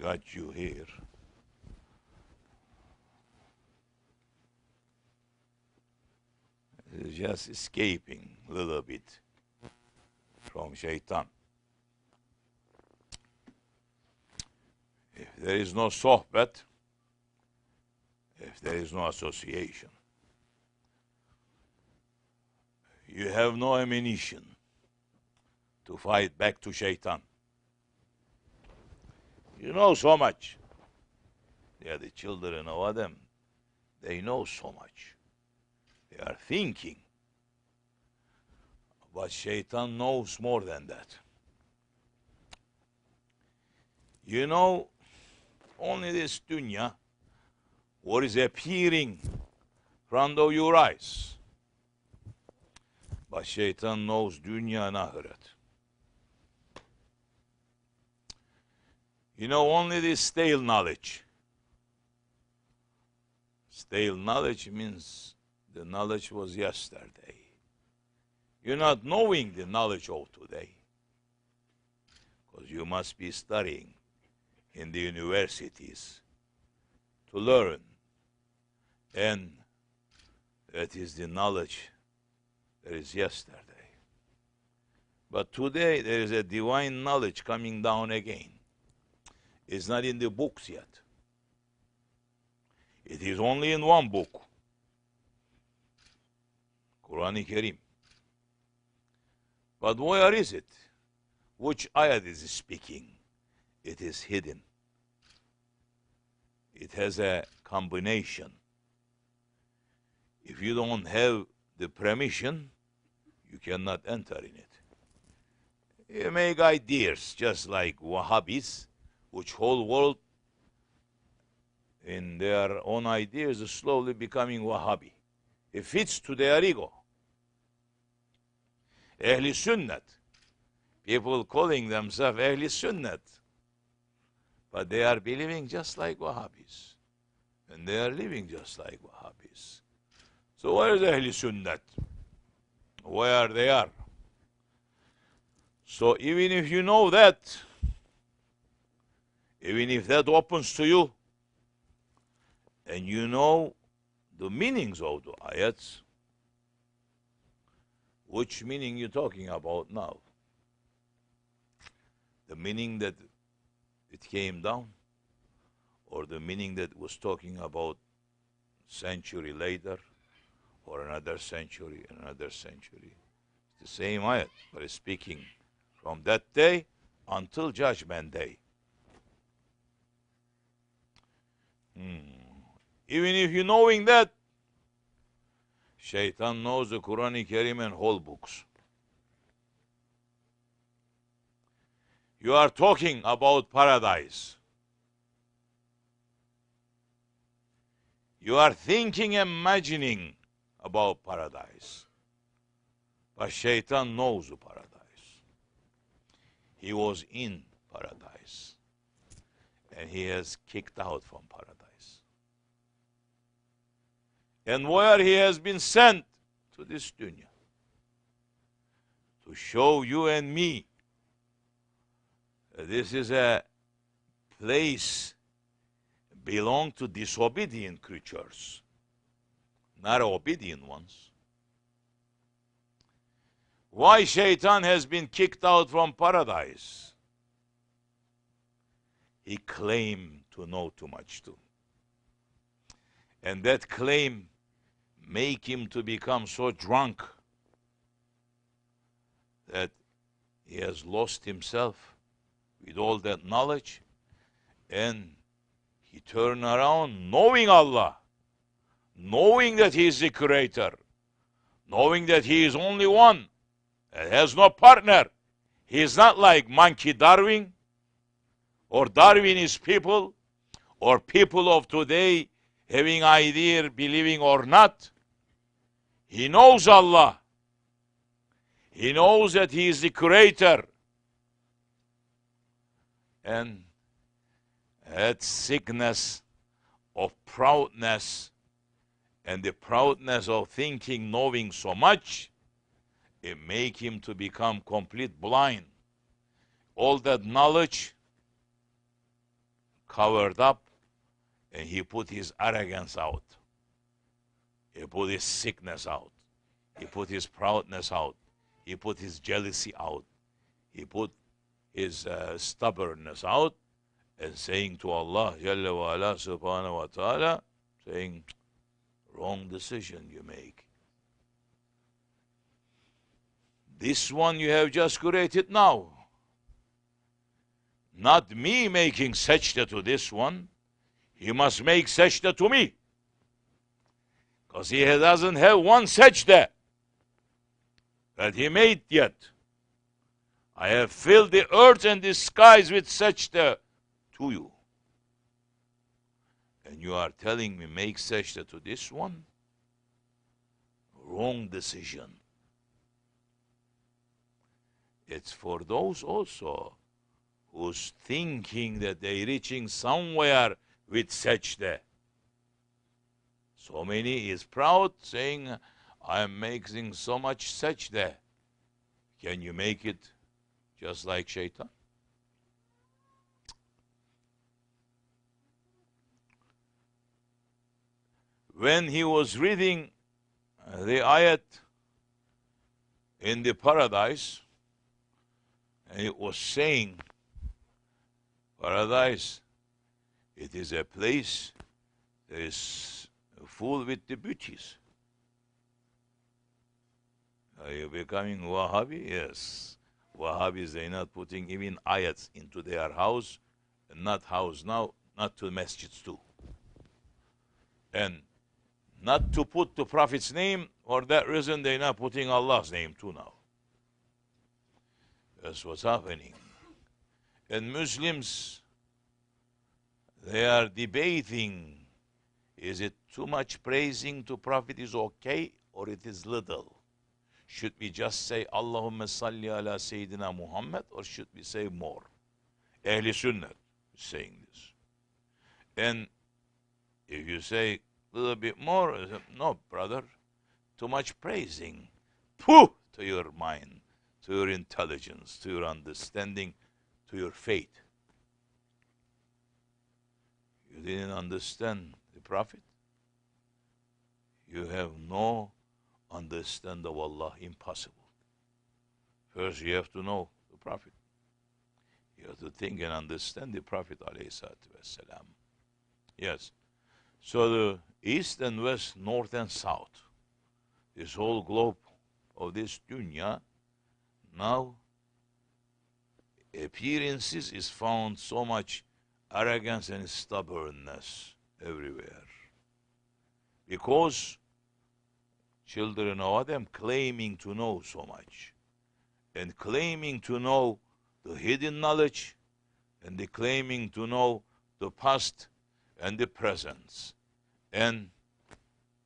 got you here. It's just escaping a little bit from shaitan. If there is no sohbet, if there is no association, you have no ammunition to fight back to shaitan. You know so much. They are the children of Adam. They know so much. They are thinking. But shaitan knows more than that. You know, only this dunya, what is appearing in front of your eyes. But shaitan knows dunya and akhirat. You know, only this stale knowledge. Stale knowledge means the knowledge was yesterday. You're not knowing the knowledge of today. Because you must be studying in the universities to learn. And that is the knowledge that is yesterday. But today there is a divine knowledge coming down again. It's not in the books yet. It is only in one book, Quran-i-Kerim. But where is it? Which ayat is speaking? It is hidden. It has a combination. If you don't have the permission, you cannot enter in it. You make ideas just like Wahhabis, which whole world in their own ideas is slowly becoming Wahhabi. It fits to their ego. Ahli Sunnat, people calling themselves Ahli Sunnat, but they are believing just like Wahhabis, and they are living just like Wahhabis. So where is Ahli Sunnat? Where they are? So even if you know that, even if that opens to you, and you know the meanings of the ayats, which meaning you talking about now? The meaning that it came down, or the meaning that was talking about century later, or another century, another century? It's the same ayat, but it's speaking from that day until Judgment Day. Even if you knowing that, shaitan knows the Quran-i-Karim and whole books. You are talking about paradise. You are thinking, imagining about paradise. But shaitan knows the paradise. He was in paradise. And he has kicked out from paradise. And where he has been sent to this dunya to show you and me that this is a place belong to disobedient creatures, not obedient ones. Why shaitan has been kicked out from paradise? He claimed to know too much too. And that claim make him to become so drunk that he has lost himself with all that knowledge, and he turned around knowing Allah, knowing that he is the creator, knowing that he is only one, and has no partner. He is not like monkey Darwin, or Darwinist people, or people of today having idea, believing or not. He knows Allah. He knows that he is the creator. And that sickness of proudness and the proudness of thinking, knowing so much, it make him to become complete blind. All that knowledge covered up, and he put his arrogance out. He put his sickness out. He put his proudness out. He put his jealousy out. He put his stubbornness out, and saying to Allah, Jalla wa ala, subhanahu wa ta'ala, saying, wrong decision you make. This one you have just created now. Not me making sajda to this one. He must make sajda to me. Because he doesn't have one sajda that he made yet. I have filled the earth and the skies with sajda to you. And you are telling me make sajda to this one? Wrong decision. It's for those also who's thinking that they're reaching somewhere with sajda. So many is proud, saying, I am making so much sajda. Can you make it just like shaitan? When he was reading the ayat in the paradise, and it was saying, paradise, it is a place that is full with the beauties. Are you becoming Wahhabi? Yes. Wahhabis, they're not putting even ayats into their house, and not house now, not to masjids too. And not to put the Prophet's name, for that reason they're not putting Allah's name too now. That's what's happening. And Muslims, they are debating, is it too much praising to Prophet is okay, or it is little? Should we just say, Allahumma salli ala Sayyidina Muhammad, or should we say more? Ahl Sunnah is saying this. And if you say a little bit more, no, brother, too much praising. Pooh, to your mind, to your intelligence, to your understanding, to your faith. You didn't understand the Prophet? You have no understand of Allah, impossible. First you have to know the Prophet. You have to think and understand the Prophet alayhi salatu wassalam. Yes. So the east and west, north and south, this whole globe of this dunya, now appearances is found so much arrogance and stubbornness everywhere. Because children of Adam claiming to know so much, and claiming to know the hidden knowledge, and they claiming to know the past and the present, and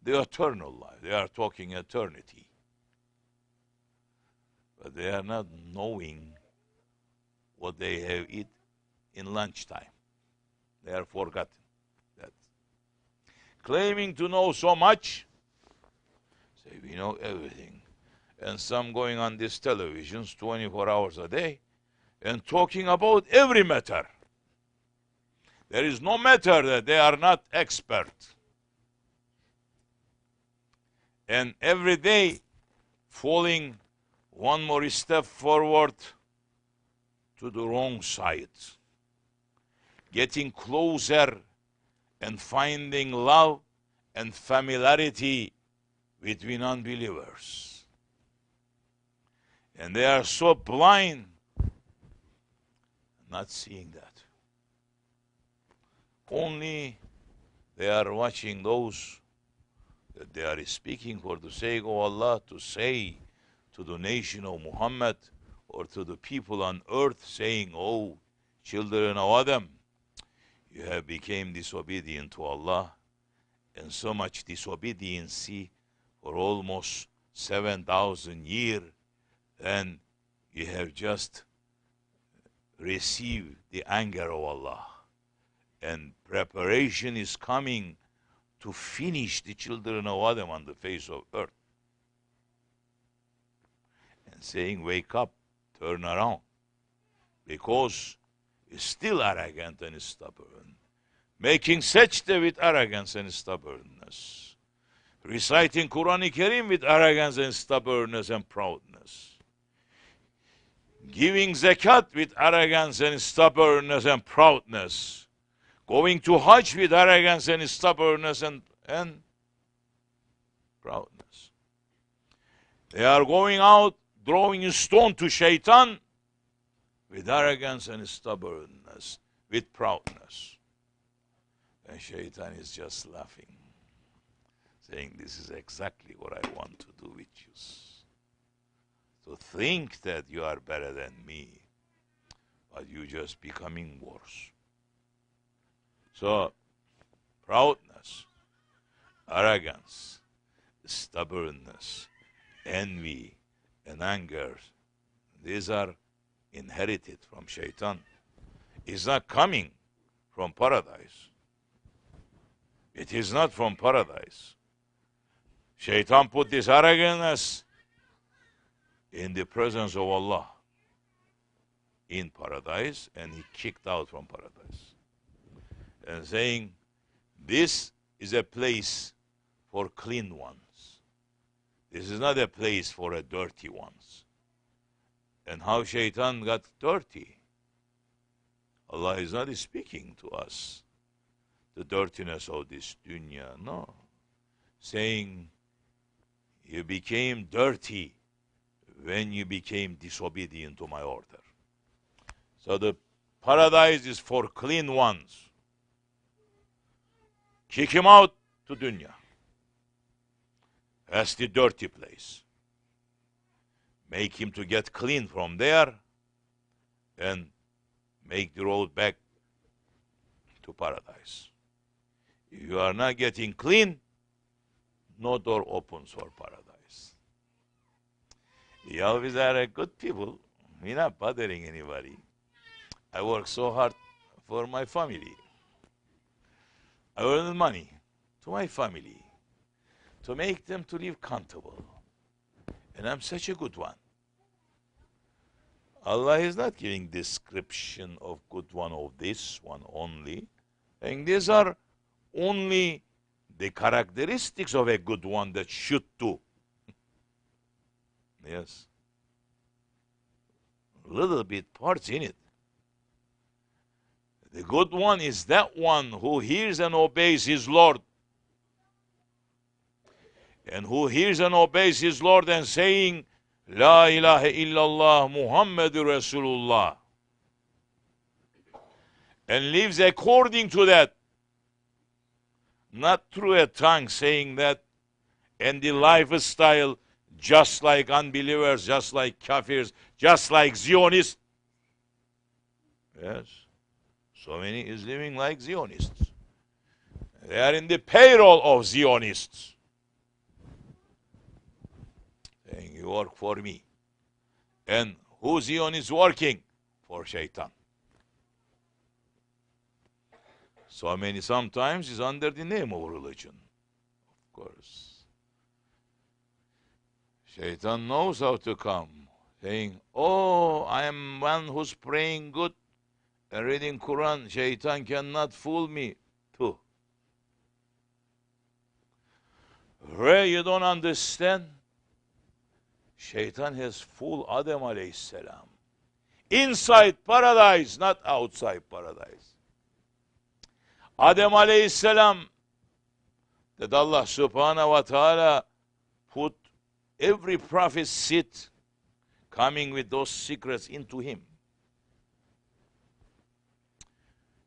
the eternal life. They are talking eternity. But they are not knowing what they have eaten in lunchtime. They are forgotten that. Claiming to know so much, say we know everything. And some going on these televisions 24 hours a day and talking about every matter. There is no matter that they are not expert. And every day falling one more step forward to the wrong side. Getting closer and finding love and familiarity between unbelievers. And they are so blind, not seeing that. Only they are watching those that they are speaking for the sake of Allah to say to the nation of Muhammad or to the people on earth, saying, oh, children of Adam, you have become disobedient to Allah, and so much disobedience for almost 7,000 years, and you have just received the anger of Allah. And preparation is coming to finish the children of Adam on the face of earth. And saying, wake up, turn around. Because it's still arrogant and stubborn. making sajda with arrogance and stubbornness, reciting Quran-i-Karim with arrogance and stubbornness and proudness, giving zakat with arrogance and stubbornness and proudness, going to Hajj with arrogance and stubbornness and proudness. They are going out throwing a stone to Shaitan with arrogance and stubbornness, with proudness. And Shaitan is just laughing, saying, this is exactly what I want to do with you. To think that you are better than me, but you just becoming worse. So, proudness, arrogance, stubbornness, envy, and anger, these are inherited from Shaitan. It's not coming from paradise. It is not from paradise. Shaitan put this arrogance in the presence of Allah in paradise, and he kicked out from paradise. And saying, this is a place for clean ones. This is not a place for a dirty ones. And how Shaitan got dirty? Allah is not speaking to us the dirtiness of this dunya, no. Saying, you became dirty when you became disobedient to my order. So the paradise is for clean ones. Kick him out to dunya. That's the dirty place. Make him to get clean from there and make the road back to paradise. If you are not getting clean, no door opens for paradise. You always are good people. We're not bothering anybody. I work so hard for my family. I earn money to my family to make them to live comfortable. And I'm such a good one. Allah is not giving description of good one of this one only. And these are only the characteristics of a good one that should do. Yes. Little bit parts in it. The good one is that one who hears and obeys his Lord. And who hears and obeys his Lord and saying, La ilaha illallah Muhammadur Rasulullah. And lives according to that. Not through a tongue saying that, and the lifestyle just like unbelievers, just like kafirs, just like Zionists. Yes. So many is living like Zionists. They are in the payroll of Zionists. Saying, you work for me. And who Zionist working? For Shaitan. So many sometimes is under the name of religion. Of course. Shaitan knows how to come. Saying, oh, I am one who's praying good and reading Quran. Shaitan cannot fool me too. Ray, you don't understand? Shaitan has fooled Adam alayhi salam. Inside paradise, not outside paradise. Adam alayhi salam, that Allah subhanahu wa ta'ala put every prophet's seat coming with those secrets into him.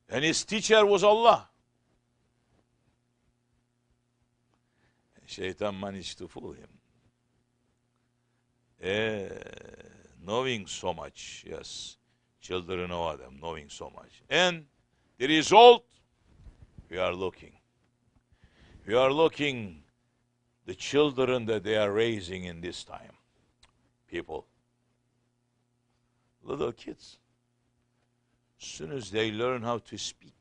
And his teacher was Allah. And Shaitan managed to fool him. Knowing so much, yes, children of Adam, knowing so much. And the result, we are looking. We are looking the children that they are raising in this time. People. Little kids. As soon as they learn how to speak,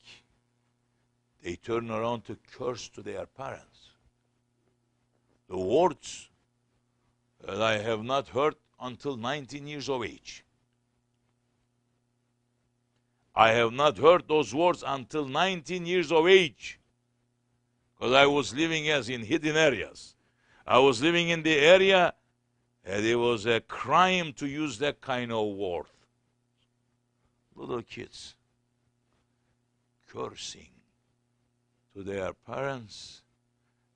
they turn around to curse to their parents. The words that I have not heard until 19 years of age. I have not heard those words until 19 years of age. Because I was living as in hidden areas. I was living in the area and it was a crime to use that kind of word. Little kids cursing to their parents.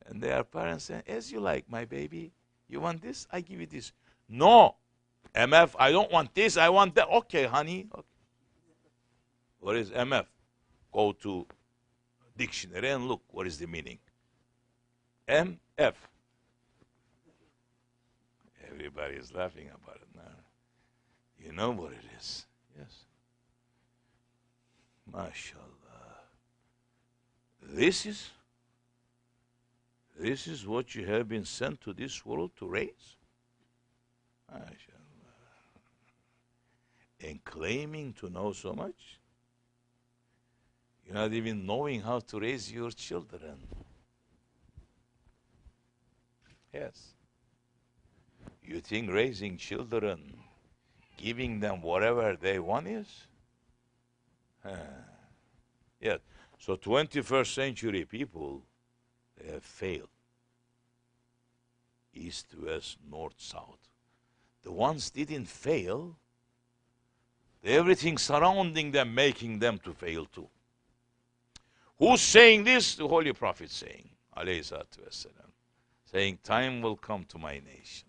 And their parents say, as you like, my baby. You want this? I give you this. No. MF, I don't want this. I want that. Okay, honey. Okay. What is MF? Go to dictionary and look what is the meaning. MF. Everybody is laughing about it now. You know what it is. Yes. MashaAllah. This is what you have been sent to this world to raise? MashaAllah. And claiming to know so much? You're not even knowing how to raise your children. Yes. You think raising children, giving them whatever they want is? Yes. So 21st century people, they have failed. East, west, north, south. The ones didn't fail, everything surrounding them, making them to fail too. Who's saying this? The Holy Prophet saying, alayhi salatu wassalam, saying, time will come to my nation.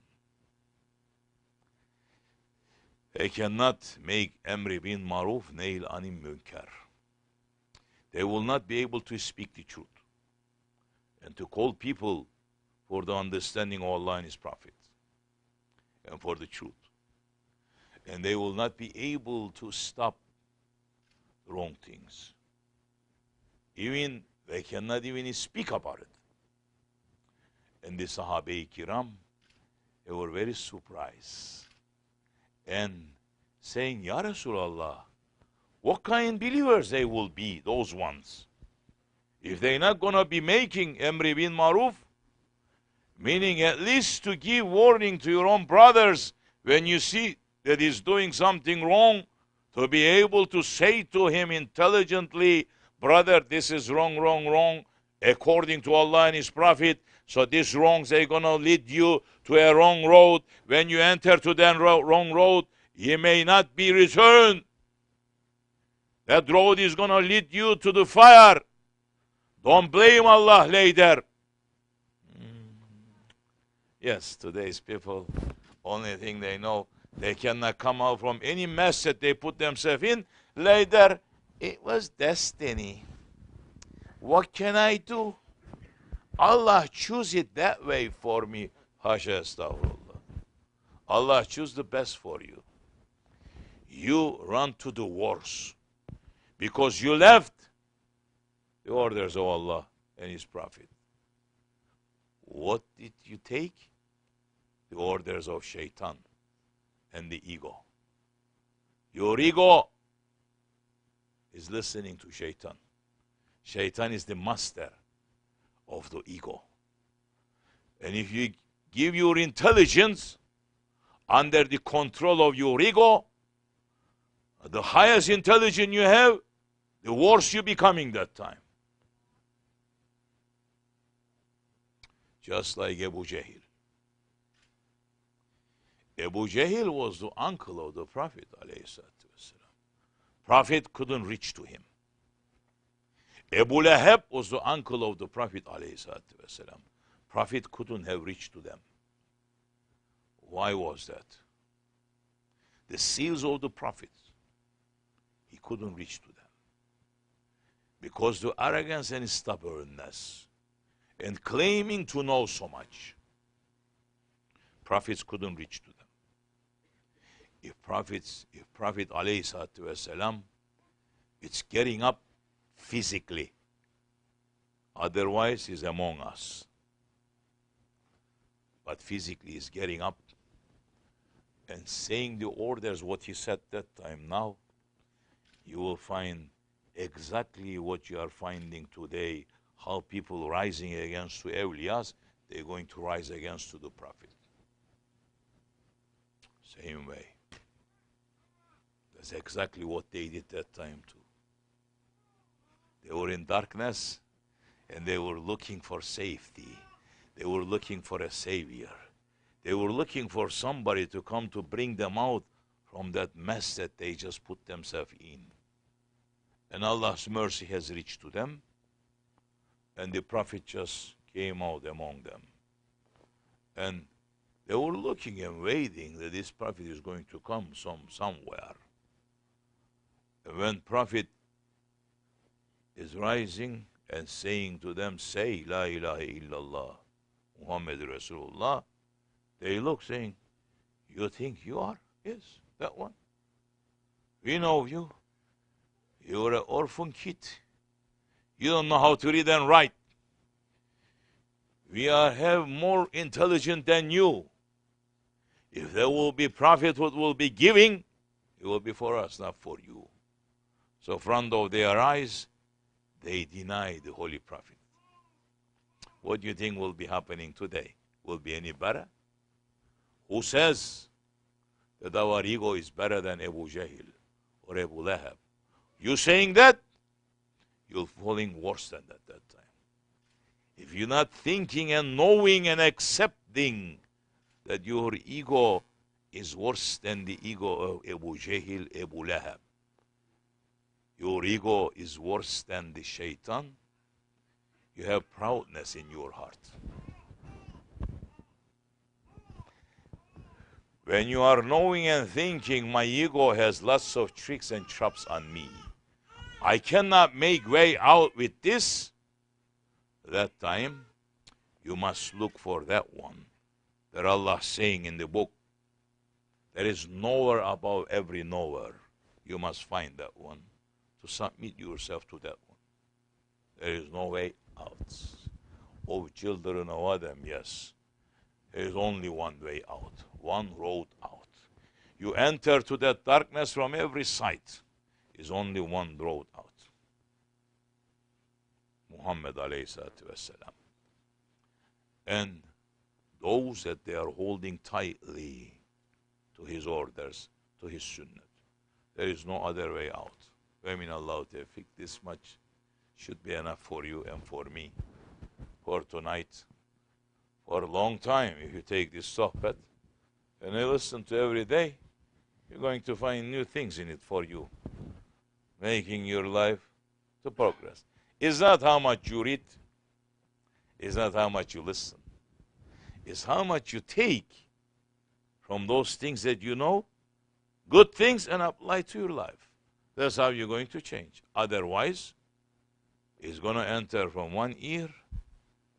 They cannot make Emri bin Maruf, Nail Anim Munkar. They will not be able to speak the truth and to call people for the understanding of Allah and His Prophet and for the truth. And they will not be able to stop the wrong things. Even they cannot even speak about it. And the Sahabe-i Kiram, they were very surprised and saying, Ya Rasulallah, what kind of believers they will be, those ones? If they're not going to be making Emri bin Maruf, meaning at least to give warning to your own brothers when you see that he's doing something wrong, to be able to say to him intelligently, brother, this is wrong, wrong, wrong, according to Allah and His Prophet. So these wrongs are going to lead you to a wrong road. When you enter to that wrong road, you may not be returned. That road is going to lead you to the fire. Don't blame Allah later. Yes, today's people, only thing they know, they cannot come out from any mess that they put themselves in. Later, it was destiny. What can I do? Allah choose it that way for me. Hasha astaghfirullah. Allah choose the best for you. You run to the worst because you left the orders of Allah and His Prophet. What did you take? The orders of Shaitan and the ego. Your ego is listening to Shaitan. Shaitan is the master of the ego. And if you give your intelligence under the control of your ego, the highest intelligence you have, the worse you becoming that time. Just like Abu Jahl. Abu Jahl was the uncle of the Prophet ﷺ. Prophet couldn't reach to him. Abu Lahab was the uncle of the Prophet ﷺ. Prophet couldn't have reached to them. Why was that? The seals of the prophets, he couldn't reach to them. Because the arrogance and stubbornness and claiming to know so much, prophets couldn't reach to them. If Prophet ﷺ, it's getting up physically. Otherwise, he's among us. But physically, he's getting up and saying the orders, what he said that time. Now, you will find exactly what you are finding today, how people rising against the awliyas, they're going to rise against to the Prophet. Same way. The That's exactly what they did that time too. They were in darkness and they were looking for safety. They were looking for a savior. They were looking for somebody to come to bring them out from that mess that they just put themselves in. And Allah's mercy has reached to them, and the Prophet just came out among them. And they were looking and waiting that this Prophet is going to come somewhere. And when Prophet is rising and saying to them, say, La ilaha illallah, Muhammad Rasulullah, they look saying, you think you are? Yes, that one. We know you. You're an orphan kid. You don't know how to read and write. We have more intelligent than you. If there will be prophet who will be giving, it will be for us, not for you. So in front of their eyes, they deny the Holy Prophet. What do you think will be happening today? Will be any better? Who says that our ego is better than Abu Jahl or Abu Lahab? You saying that, you're falling worse than that time. If you're not thinking and knowing and accepting that your ego is worse than the ego of Abu Jahl, Abu Lahab, your ego is worse than the shaitan, you have proudness in your heart. When you are knowing and thinking, my ego has lots of tricks and traps on me, I cannot make way out with this, that time you must look for that one that Allah is saying in the book. There is nowhere above every nowhere. You must find that one to submit yourself to that one. There is no way out. Oh, children of Adam, yes. There is only one way out, one road out. You enter to that darkness from every side. Is only one road out. Muhammad alayhi salatu wasalam. And those that they are holding tightly to his orders, to his sunnah. There is no other way out. Min Allah tawfiq. This much should be enough for you and for me for tonight. For a long time, if you take this sohbet and you listen to every day, you're going to find new things in it for you, making your life to progress. It's not how much you read, it's not how much you listen, it's how much you take from those things that you know, good things, and apply to your life. That's how you're going to change. Otherwise, it's going to enter from one ear,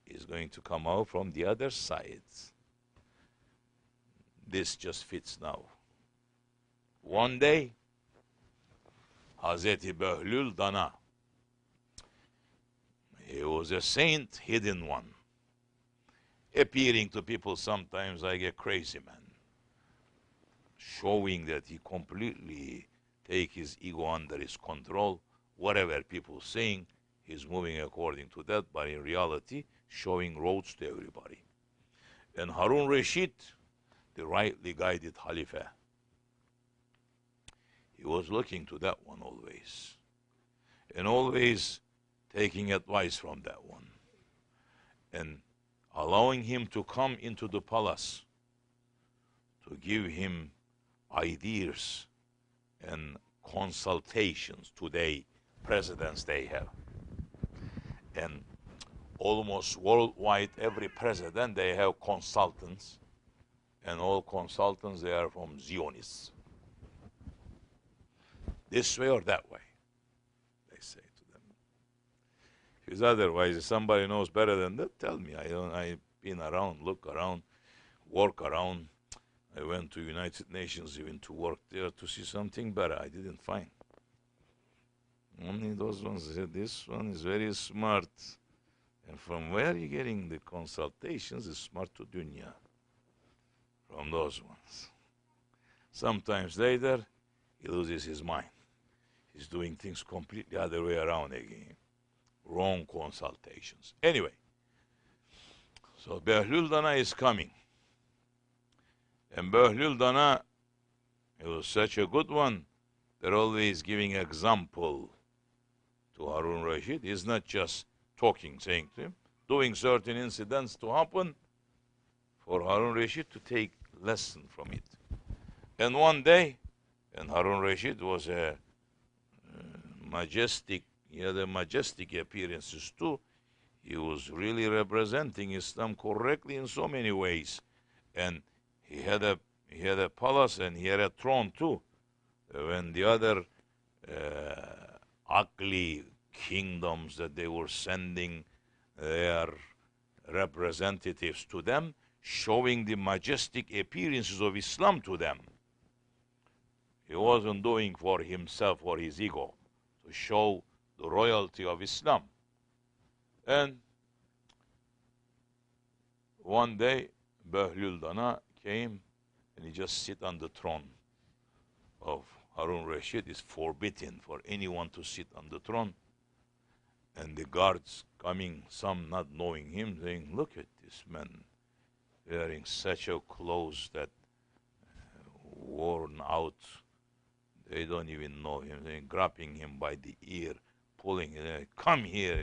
it's going to come out from the other side. This just fits now. One day, Hazreti Behlül Dana, he was a saint, hidden one, appearing to people sometimes like a crazy man, showing that he completely take his ego under his control. Whatever people saying, he's moving according to that, but in reality, showing roads to everybody. And Harun Rashid, the rightly guided Khalifa, he was looking to that one always, and always taking advice from that one, and allowing him to come into the palace to give him ideas and consultations. Today, presidents they have, and almost worldwide, every president they have consultants, and all consultants they are from Zionists. This way or that way, they say to them. Because otherwise, if somebody knows better than that, tell me. I've been around, look around, work around. I went to United Nations even to work there to see something better. I didn't find. Only those ones said, this one is very smart. And from where are you getting the consultations? Is smart to dunya. From those ones. Sometimes later, he loses his mind. He's doing things completely other way around again. Wrong consultations. Anyway, so Behlül Dana is coming. And Behlül Dana, he was such a good one they're always giving example to Harun Rashid. He's not just talking, saying to him, doing certain incidents to happen for Harun Rashid to take lesson from it. And one day, and Harun Rashid was a majestic, he had a majestic appearances too. He was really representing Islam correctly in so many ways. And he had a palace and he had a throne too. When the other ugly kingdoms that they were sending their representatives to them, showing the majestic appearances of Islam to them. He wasn't doing for himself or his ego, to show the royalty of Islam. And one day, Behlul Dana came and he just sit on the throne of Harun Rashid. It's forbidden for anyone to sit on the throne. And the guards coming, some not knowing him, saying, look at this man wearing such a clothes that worn out. They don't even know him. They're grabbing him by the ear, pulling him. Come here.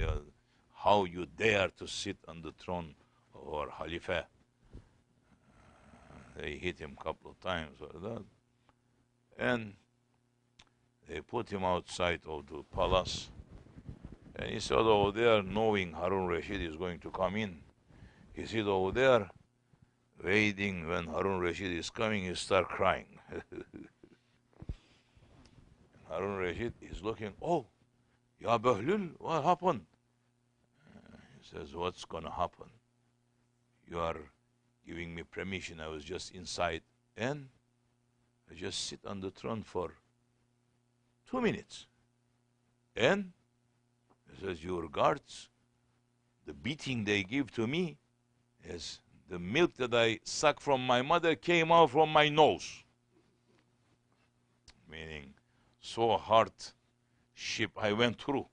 How you dare to sit on the throne of our Khalifa? They hit him a couple of times or that. And they put him outside of the palace. And he said over there, knowing Harun Rashid is going to come in, he said over there, waiting when Harun Rashid is coming, he start crying. Harun Rashid is looking, oh, Ya Behlul, what happened? He says, what's going to happen? You are giving me permission. I was just inside and I just sit on the throne for 2 minutes. And he says, your guards, the beating they give to me is the milk that I suck from my mother came out from my nose. Meaning, so hardship I went through.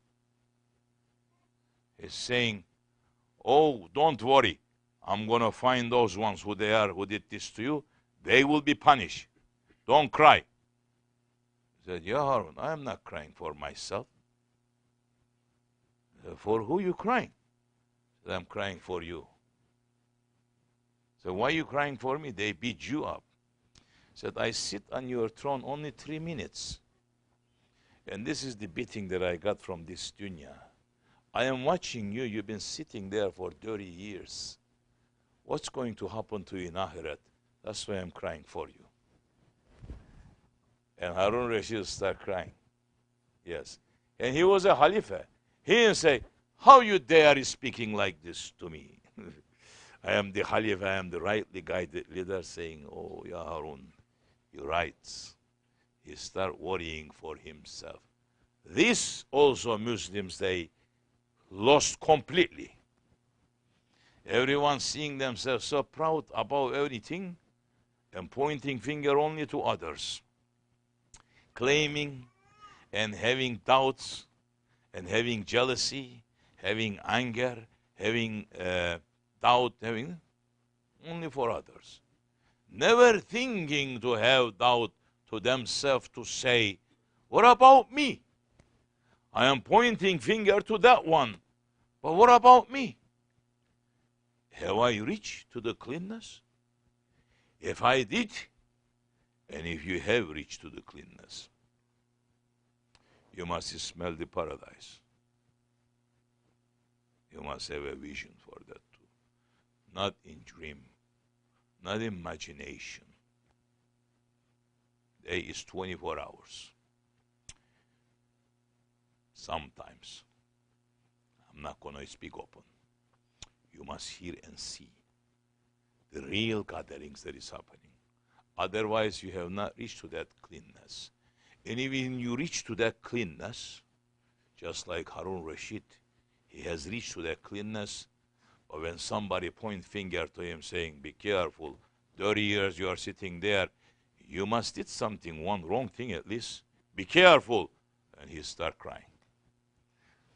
He's saying, oh, don't worry. I'm going to find those ones who they are, who did this to you. They will be punished. Don't cry. He said, Ya Harun, I am not crying for myself. For who you crying? He said, I'm crying for you. So why are you crying for me? They beat you up. He said, I sit on your throne only 3 minutes. And this is the beating that I got from this dunya. I am watching you. You've been sitting there for 30 years. What's going to happen to you in Akhirat? That's why I'm crying for you. And Harun Rashid started crying. Yes. And he was a Khalifa. He didn't say, how you dare speaking like this to me? I am the Khalifa, I am the rightly guided leader, saying, oh, Ya Harun, you're right. He started worrying for himself. This also Muslims, they lost completely. Everyone seeing themselves so proud about everything and pointing finger only to others. Claiming and having doubts and having jealousy, having anger, having doubt, having only for others. Never thinking to have doubt to themselves to say, what about me? I am pointing finger to that one, but what about me? Have I reached to the cleanness? If I did, and if you have reached to the cleanness, you must smell the paradise. You must have a vision for that too. Not in dream, not imagination. Day is 24 hours. Sometimes, I'm not going to speak open. You must hear and see the real gatherings that is happening. Otherwise, you have not reached to that cleanness. And even you reach to that cleanness, just like Harun Rashid, he has reached to that cleanness. But when somebody point finger to him saying, be careful, 30 years you are sitting there, you must did something, one wrong thing at least. Be careful. And he start crying.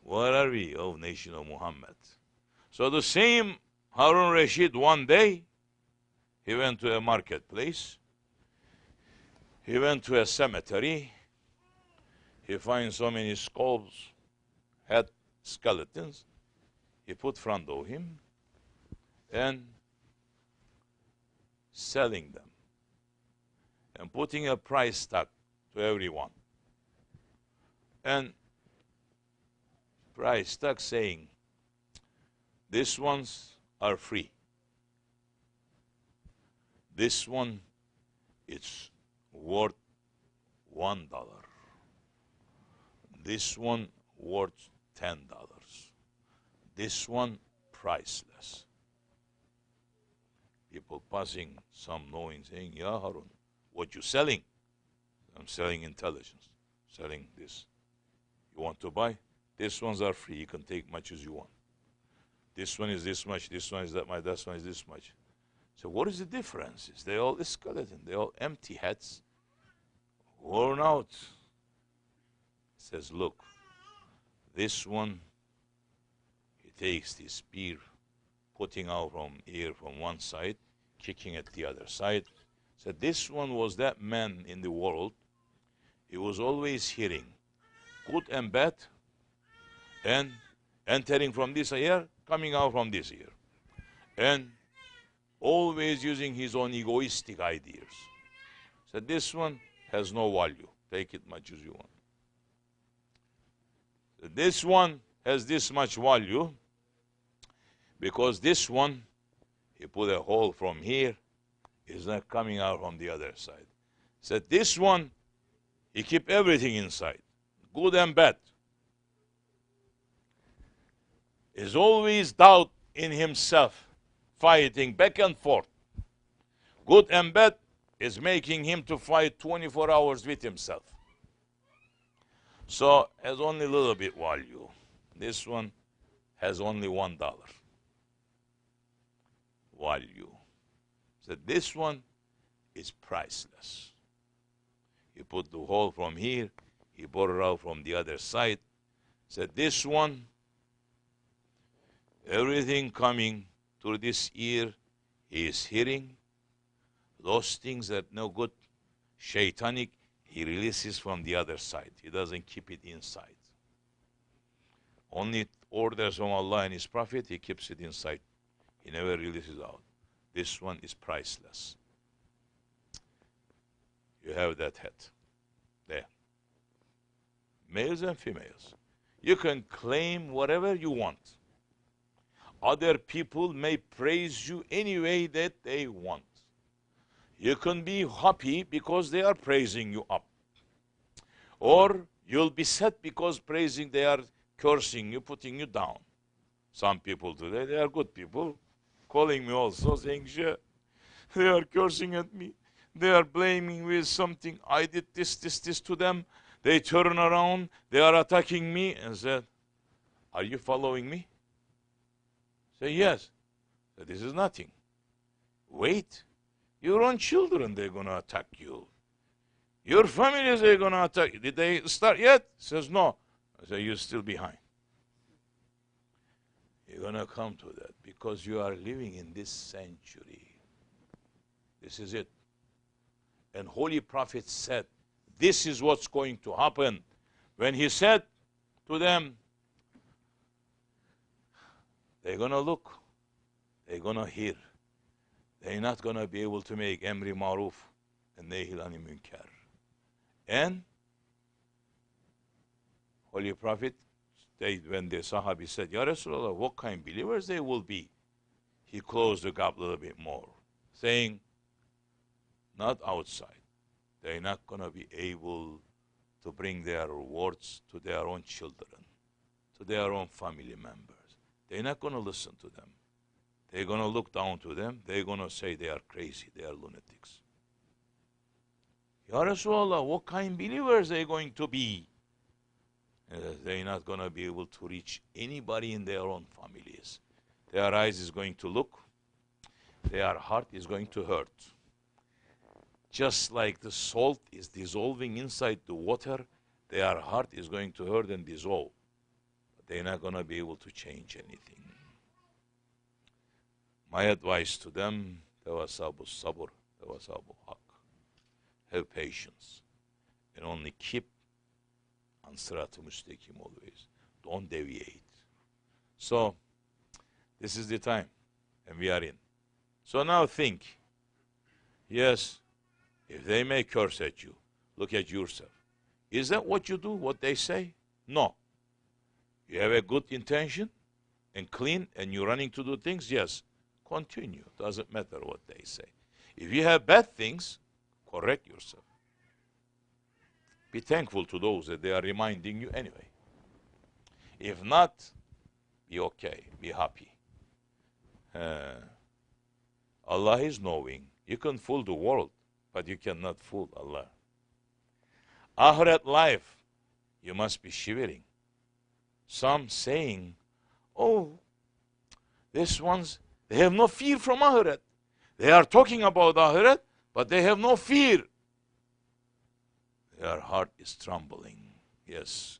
Where are we, O nation of Muhammad? So the same Harun Rashid, one day, he went to a marketplace. He went to a cemetery. He finds so many skulls, head skeletons. He put front of him and selling them and putting a price tag to everyone. And price tag saying, these ones are free. This one, it's worth $1. This one worth $10. This one priceless. People passing, some knowing, saying, "Ya Harun, what you selling?" I'm selling intelligence, selling this. You want to buy? These ones are free. You can take much as you want. This one is this much. This one is that much. This one is this much. So what is the difference? They all skeleton. They all empty heads, worn out. It says, look, this one, he takes this spear, putting out from here from one side, kicking at the other side. So this one was that man in the world. He was always hearing good and bad, and entering from this ear, coming out from this ear, and always using his own egoistic ideas. So this one has no value. Take it much as you want. So this one has this much value because this one, he put a hole from here, is not coming out from the other side. So this one, he keep everything inside, good and bad. Is always doubt in himself, fighting back and forth. Good and bad is making him to fight 24 hours with himself. So has only a little bit value. This one has only $1 value. So this one is priceless. He put the hole from here, he brought it out from the other side. So this one, everything coming through this ear, he is hearing. Those things that no good, shaitanic, he releases from the other side. He doesn't keep it inside. Only orders from Allah and His Prophet, he keeps it inside. He never releases out. This one is priceless. You have that head there. Males and females. You can claim whatever you want. Other people may praise you any way that they want. You can be happy because they are praising you up. Or you'll be sad because praising they are cursing you, putting you down. Some people today, they are good people, calling me also, saying, they are cursing at me. They are blaming me with something. I did this to them. They turn around, they are attacking me, and said, are you following me? Say, yes. So this is nothing. Wait. Your own children, they're going to attack you. Your families, they're going to attack you. Did they start yet? Says, no. I say, you're still behind. You're going to come to that because you are living in this century. This is it. And Holy Prophet said, this is what's going to happen. When he said to them, they're going to look, they're going to hear. They're not going to be able to make Emri Maruf and Nehil Ani Munkar. And Holy Prophet, when the Sahabi said, Ya Rasulullah, what kind of believers they will be? He closed the gap a little bit more, saying, not outside. They're not going to be able to bring their rewards to their own children, to their own family members. They're not going to listen to them. They're going to look down to them. They're going to say they are crazy, they are lunatics. Ya Rasulullah, what kind of believers are they going to be? They're not going to be able to reach anybody in their own families. Their eyes is going to look. Their heart is going to hurt. Just like the salt is dissolving inside the water, their heart is going to hurt and dissolve. But they're not going to be able to change anything. My advice to them, tawasabu sabr, tawasabu haq. Have patience and only keep on Sırat-ı Müstakim always. Don't deviate. So, this is the time, and we are in. So now think, yes, if they may curse at you, look at yourself. Is that what you do, what they say? No. You have a good intention and clean and you're running to do things? Yes. Continue. Doesn't matter what they say. If you have bad things, correct yourself. Be thankful to those that they are reminding you anyway. If not, be okay. Be happy. Allah is knowing. You can fool the world, but you cannot fool Allah. Akhirat life, you must be shivering. Some saying, oh, these ones, they have no fear from Akhirat. They are talking about Akhirat, but they have no fear. Their heart is trembling. Yes,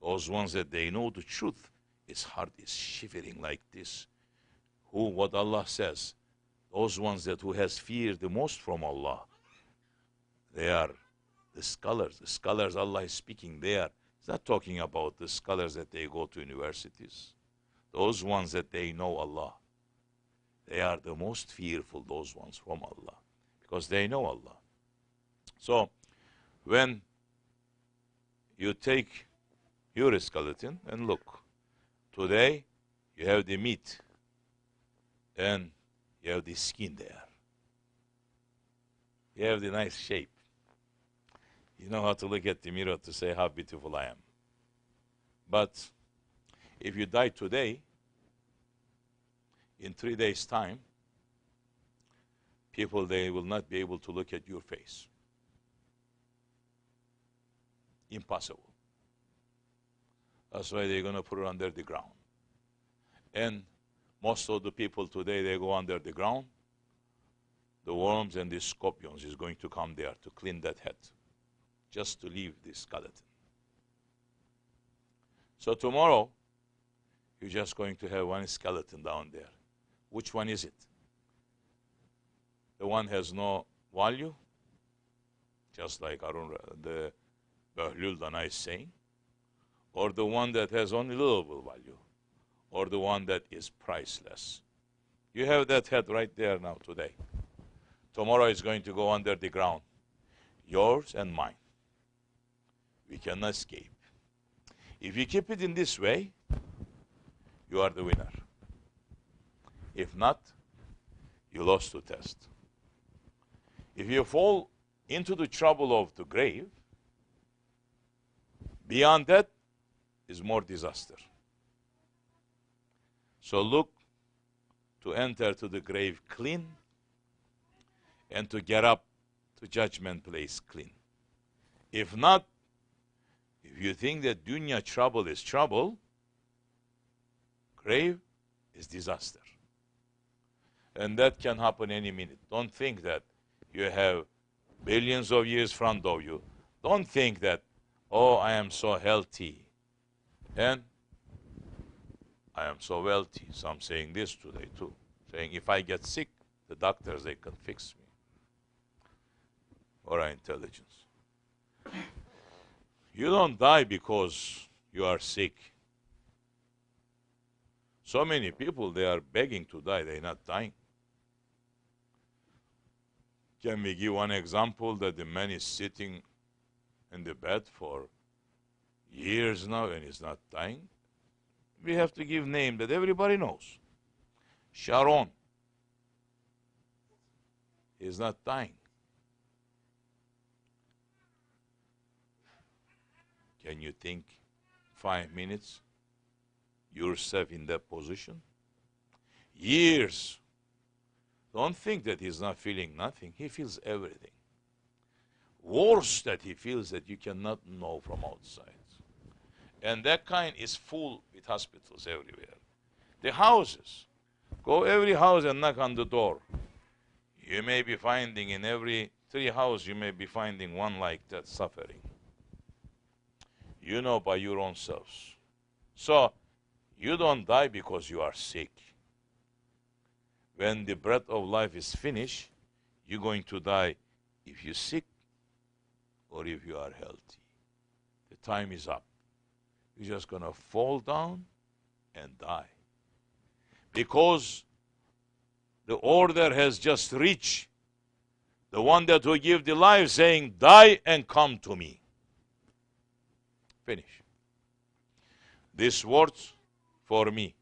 those ones that they know the truth, his heart is shivering like this. Who, what Allah says, those ones that who has fear the most from Allah, they are the scholars. The scholars Allah is speaking there. He's not talking about the scholars that they go to universities. Those ones that they know Allah. They are the most fearful, those ones from Allah. Because they know Allah. So, when you take your skeleton and look, today you have the meat and you have the skin there. You have the nice shape. You know how to look at the mirror to say how beautiful I am. But if you die today, in 3 days' time, people, they will not be able to look at your face. Impossible. That's why they're going to put it under the ground. And most of the people today, they go under the ground. The worms and the scorpions is going to come there to clean that head, just to leave the skeleton. So tomorrow, you're just going to have one skeleton down there. Which one is it? The one has no value, just like the Behlul Dana is saying, or the one that has only little value, or the one that is priceless. You have that head right there now today. Tomorrow is going to go under the ground, yours and mine. We cannot escape. If you keep it in this way, you are the winner. If not, you lost the test. If you fall into the trouble of the grave, beyond that is more disaster. So look to enter to the grave clean and to get up to judgment place clean. If not, if you think that dunya trouble is trouble, grave is disaster. And that can happen any minute. Don't think that you have billions of years in front of you. Don't think that, oh, I am so healthy and I am so wealthy. Some saying this today too. Saying if I get sick, the doctors, they can fix me. Or intelligence. You don't die because you are sick. So many people, they are begging to die. They're not dying. Can we give one example that the man is sitting in the bed for years now and is not dying? We have to give name that everybody knows. Sharon is not dying. Can you think 5 minutes yourself in that position? Years. Don't think that he's not feeling nothing. He feels everything. Worse that he feels that you cannot know from outside. And that kind is full with hospitals everywhere. The houses. Go every house and knock on the door. You may be finding in every 3 houses, you may be finding one like that suffering. You know by your own selves. So, you don't die because you are sick. When the breath of life is finished, you're going to die if you're sick or if you are healthy. The time is up. You're just going to fall down and die. Because the order has just reached the one that will give the life, saying, die and come to me. Finish. These words for me,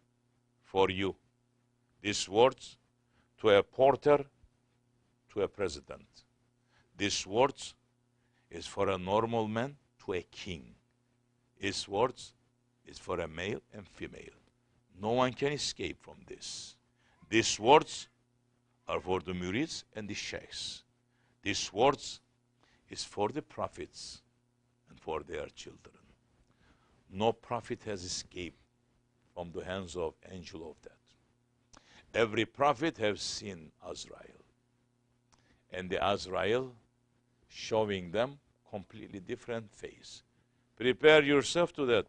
for you. These words to a porter, to a president. These words is for a normal man to a king. These words is for a male and female. No one can escape from this. These words are for the murids and the sheikhs. These words is for the prophets and for their children. No prophet has escaped from the hands of angel of death. Every prophet has seen Azrael. And the Azrael showing them completely different face. Prepare yourself to that.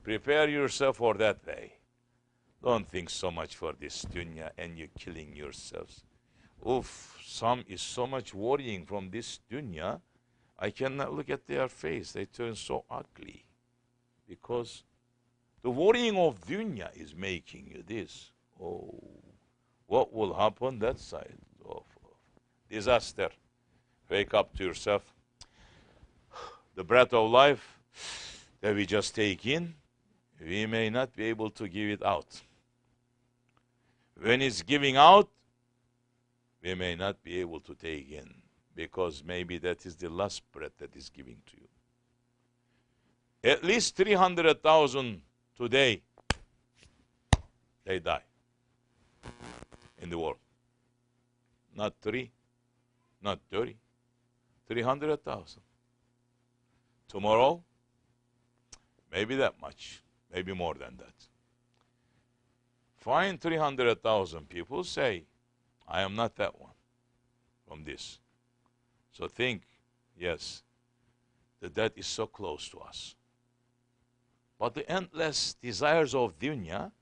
Prepare yourself for that day. Don't think so much for this dunya and you're killing yourselves. Oof, some is so much worrying from this dunya. I cannot look at their face. They turn so ugly. Because the worrying of dunya is making you this. Oh, what will happen that side of disaster? Wake up to yourself. The breath of life that we just take in, we may not be able to give it out. When it's giving out, we may not be able to take in, because maybe that is the last breath that is giving to you. At least 300,000 today, they die in the world. Not 3, not 30, 300,000. Tomorrow, maybe that much, maybe more than that. Find 300,000 people, say, I am not that one from this. So think, yes, the death is so close to us. But the endless desires of dunya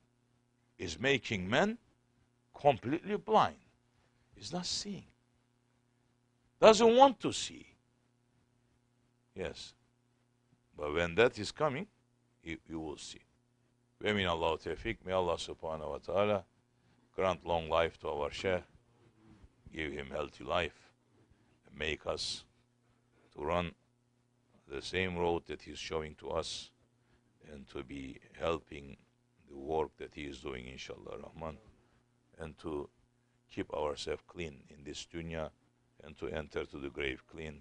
is making men completely blind. He's not seeing. Doesn't want to see. Yes. But when that is coming, you will see. Min Allah tawfiq. May Allah subhanahu wa ta'ala grant long life to our Shaykh, give him healthy life, and make us to run the same road that he's showing to us, and to be helping the work that he is doing, inshallah rahman, and to keep ourselves clean in this dunya, and to enter to the grave clean,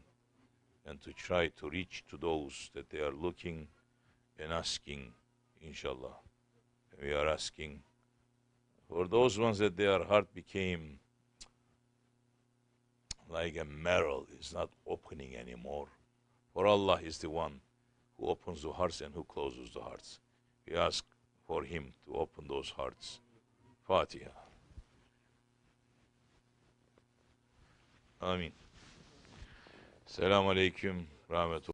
and to try to reach to those that they are looking and asking, inshallah. We are asking for those ones that their heart became like a marrow, is not opening anymore. For Allah is the one who opens the hearts and who closes the hearts. We ask for him to open those hearts. Fatiha. Amin. Selamun Aleyküm. Rahmetullah.